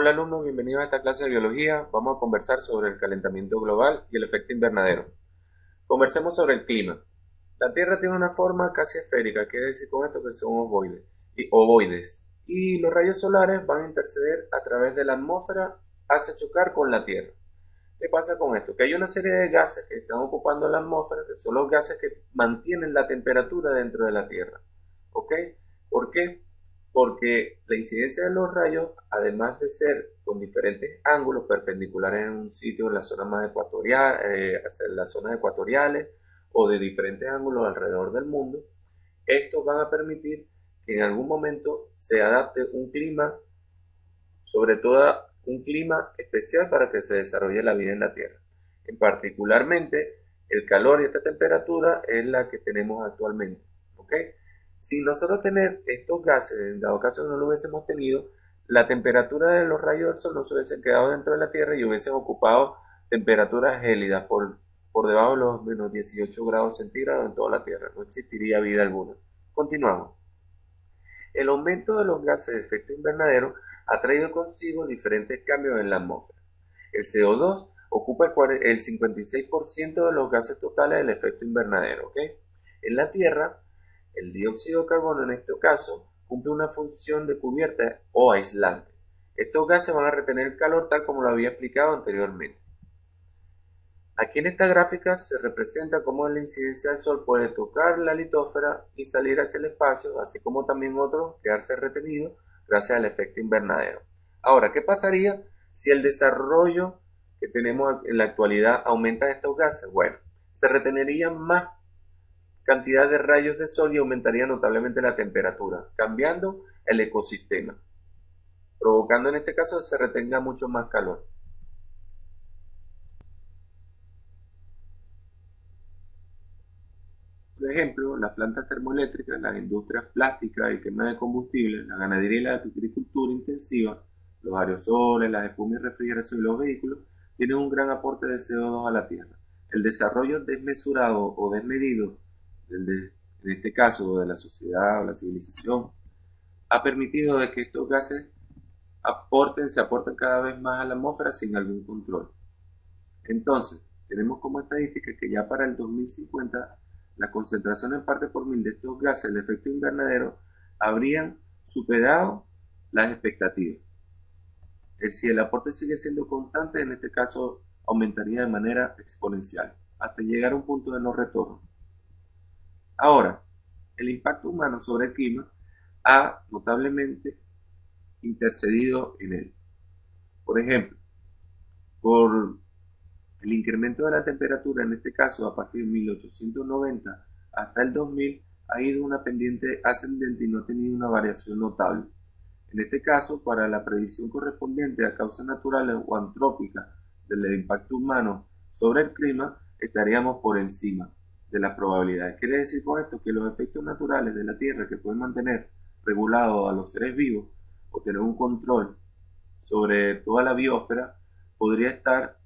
Hola alumnos, bienvenidos a esta clase de biología. Vamos a conversar sobre el calentamiento global y el efecto invernadero. Conversemos sobre el clima. La Tierra tiene una forma casi esférica, quiere decir con esto que son ovoides, y los rayos solares van a interceder a través de la atmósfera hacia chocar con la Tierra. ¿Qué pasa con esto? Que hay una serie de gases que están ocupando la atmósfera, que son los gases que mantienen la temperatura dentro de la Tierra. ¿Ok? ¿Por qué? Porque la incidencia de los rayos, además de ser con diferentes ángulos perpendiculares en un sitio, en la zona más ecuatorial, hacia las zonas ecuatoriales, o de diferentes ángulos alrededor del mundo, estos van a permitir que en algún momento se adapte un clima, sobre todo un clima especial para que se desarrolle la vida en la Tierra. En particularmente, el calor y esta temperatura es la que tenemos actualmente. ¿Ok? Si nosotros tener estos gases, en dado caso no lo hubiésemos tenido, la temperatura de los rayos del sol no se hubiesen quedado dentro de la Tierra y hubiesen ocupado temperaturas gélidas por debajo de los menos 18 grados centígrados en toda la Tierra. No existiría vida alguna. Continuamos. El aumento de los gases de efecto invernadero ha traído consigo diferentes cambios en la atmósfera. El CO2 ocupa el 56% de los gases totales del efecto invernadero. ¿Ok? En la Tierra, el dióxido de carbono en este caso cumple una función de cubierta o aislante. Estos gases van a retener el calor tal como lo había explicado anteriormente. Aquí en esta gráfica se representa cómo la incidencia del Sol puede tocar la litosfera y salir hacia el espacio, así como también otros quedarse retenidos gracias al efecto invernadero. Ahora, ¿qué pasaría si el desarrollo que tenemos en la actualidad aumenta estos gases? Bueno, se retenería más cantidad de rayos de sol y aumentaría notablemente la temperatura, cambiando el ecosistema, provocando en este caso que se retenga mucho más calor. Por ejemplo, las plantas termoeléctricas, las industrias plásticas y quema de combustible, la ganadería y la agricultura intensiva, los aerosoles, las espumas y refrigeración y los vehículos tienen un gran aporte de CO2 a la Tierra. El desarrollo desmesurado o desmedido, en este caso de la sociedad o la civilización, ha permitido de que estos gases se aporten cada vez más a la atmósfera sin algún control. Entonces, tenemos como estadística que ya para el 2050 la concentración en parte por mil de estos gases de efecto invernadero habrían superado las expectativas. Si el aporte sigue siendo constante, en este caso aumentaría de manera exponencial, hasta llegar a un punto de no retorno. Ahora, el impacto humano sobre el clima ha notablemente intercedido en él. Por ejemplo, por el incremento de la temperatura, en este caso a partir de 1890 hasta el 2000, ha ido una pendiente ascendente y no ha tenido una variación notable. En este caso, para la predicción correspondiente a causas naturales o antrópicas del impacto humano sobre el clima, estaríamos por encima de las probabilidades. Quiere decir con esto que los efectos naturales de la Tierra que pueden mantener regulados a los seres vivos o tener un control sobre toda la biosfera podría estar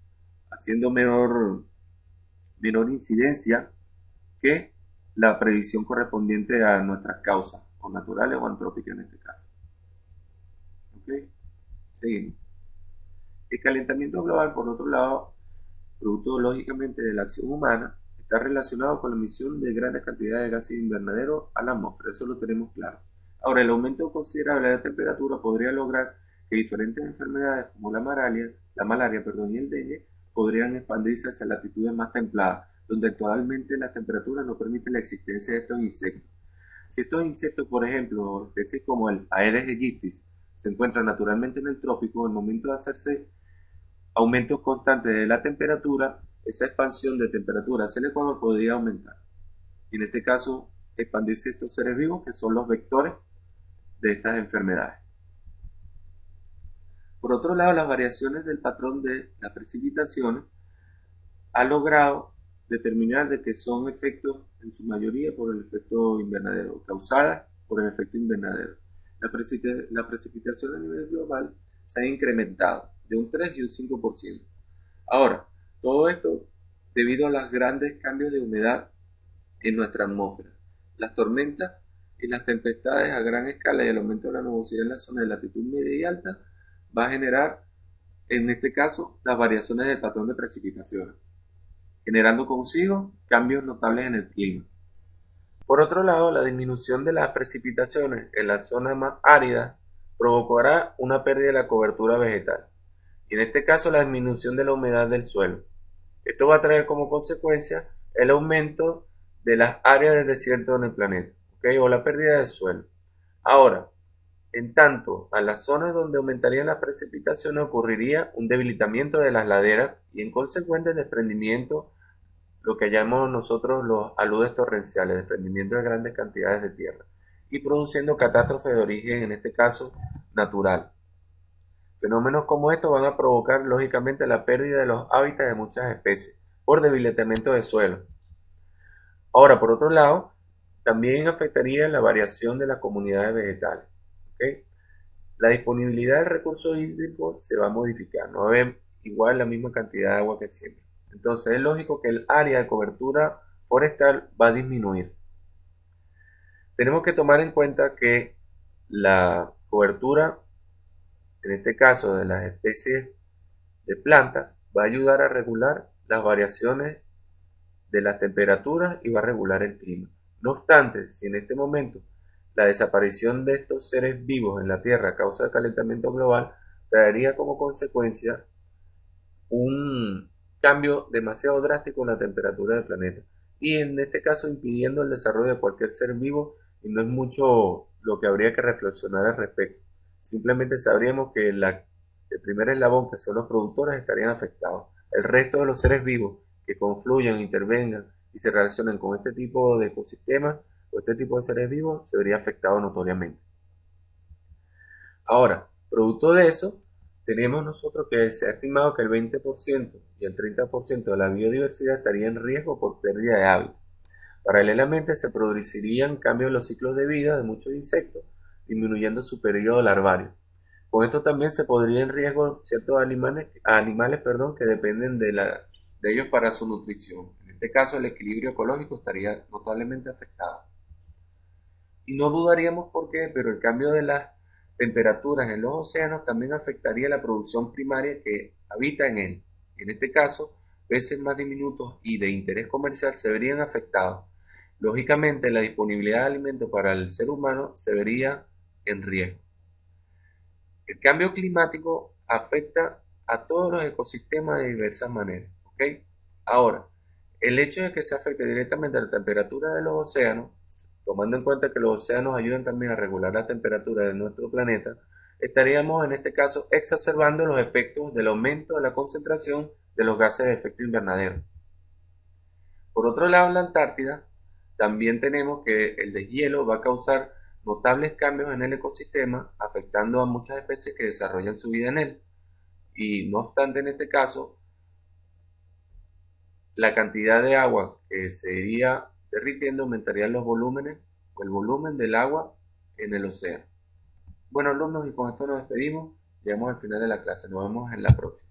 haciendo menor incidencia que la predicción correspondiente a nuestras causas, o naturales o antrópicas en este caso. ¿Ok? Seguimos. El calentamiento global, por otro lado, producto lógicamente de la acción humana, está relacionado con la emisión de grandes cantidades de gases invernadero a la atmósfera, eso lo tenemos claro. Ahora, el aumento considerable de la temperatura podría lograr que diferentes enfermedades como la malaria, y el dengue podrían expandirse hacia latitudes más templadas, donde actualmente las temperaturas no permiten la existencia de estos insectos. Si estos insectos, por ejemplo, especies como el Aedes aegypti, se encuentran naturalmente en el trópico, en el momento de hacerse aumentos constantes de la temperatura, esa expansión de temperatura hacia el ecuador podría aumentar. Y en este caso, expandirse estos seres vivos que son los vectores de estas enfermedades. Por otro lado, las variaciones del patrón de las precipitaciones ha logrado determinar de que son efectos en su mayoría por el efecto invernadero, causadas por el efecto invernadero. La precipitación a nivel global se ha incrementado de un 3 y un 5%. Ahora, todo esto debido a los grandes cambios de humedad en nuestra atmósfera. Las tormentas y las tempestades a gran escala y el aumento de la nubosidad en la zona de latitud media y alta va a generar, en este caso, las variaciones del patrón de precipitaciones, generando consigo cambios notables en el clima. Por otro lado, la disminución de las precipitaciones en las zonas más áridas provocará una pérdida de la cobertura vegetal, y en este caso la disminución de la humedad del suelo. Esto va a traer como consecuencia el aumento de las áreas de desierto en el planeta, ¿ok? O la pérdida del suelo. Ahora, en tanto a las zonas donde aumentarían las precipitaciones ocurriría un debilitamiento de las laderas y en consecuente el desprendimiento, lo que llamamos nosotros los aludes torrenciales, desprendimiento de grandes cantidades de tierra, y produciendo catástrofes de origen, en este caso, natural. Fenómenos como estos van a provocar lógicamente la pérdida de los hábitats de muchas especies por debilitamiento de suelo. Ahora, por otro lado, también afectaría la variación de las comunidades vegetales. ¿Ok? La disponibilidad del recurso hídrico se va a modificar, no va a haber igual la misma cantidad de agua que siempre. Entonces es lógico que el área de cobertura forestal va a disminuir. Tenemos que tomar en cuenta que la cobertura, en este caso de las especies de plantas, va a ayudar a regular las variaciones de las temperaturas y va a regular el clima. No obstante, si en este momento la desaparición de estos seres vivos en la Tierra a causa del calentamiento global traería como consecuencia un cambio demasiado drástico en la temperatura del planeta y en este caso impidiendo el desarrollo de cualquier ser vivo, y no es mucho lo que habría que reflexionar al respecto. Simplemente sabríamos que el primer eslabón, que son los productores, estarían afectados. El resto de los seres vivos que confluyan, intervengan y se relacionen con este tipo de ecosistemas o este tipo de seres vivos se vería afectado notoriamente. Ahora, producto de eso, tenemos nosotros que se ha estimado que el 20% y el 30% de la biodiversidad estaría en riesgo por pérdida de hábitat. Paralelamente se producirían cambios en los ciclos de vida de muchos insectos, disminuyendo su periodo larvario. Con esto también se podría en riesgo ciertos animales que dependen de ellos para su nutrición. En este caso el equilibrio ecológico estaría notablemente afectado. Y no dudaríamos por qué, pero el cambio de las temperaturas en los océanos también afectaría la producción primaria que habita en él. En este caso, peces más diminutos y de interés comercial se verían afectados. Lógicamente, la disponibilidad de alimentos para el ser humano se vería en riesgo. El cambio climático afecta a todos los ecosistemas de diversas maneras, ¿ok? Ahora, el hecho de que se afecte directamente a la temperatura de los océanos, tomando en cuenta que los océanos ayudan también a regular la temperatura de nuestro planeta, estaríamos en este caso exacerbando los efectos del aumento de la concentración de los gases de efecto invernadero. Por otro lado, en la Antártida, también tenemos que el deshielo va a causar notables cambios en el ecosistema, afectando a muchas especies que desarrollan su vida en él. Y no obstante, en este caso, la cantidad de agua que se iría derritiendo aumentaría los volúmenes o el volumen del agua en el océano. Bueno, alumnos, y con esto nos despedimos. Llegamos al final de la clase. Nos vemos en la próxima.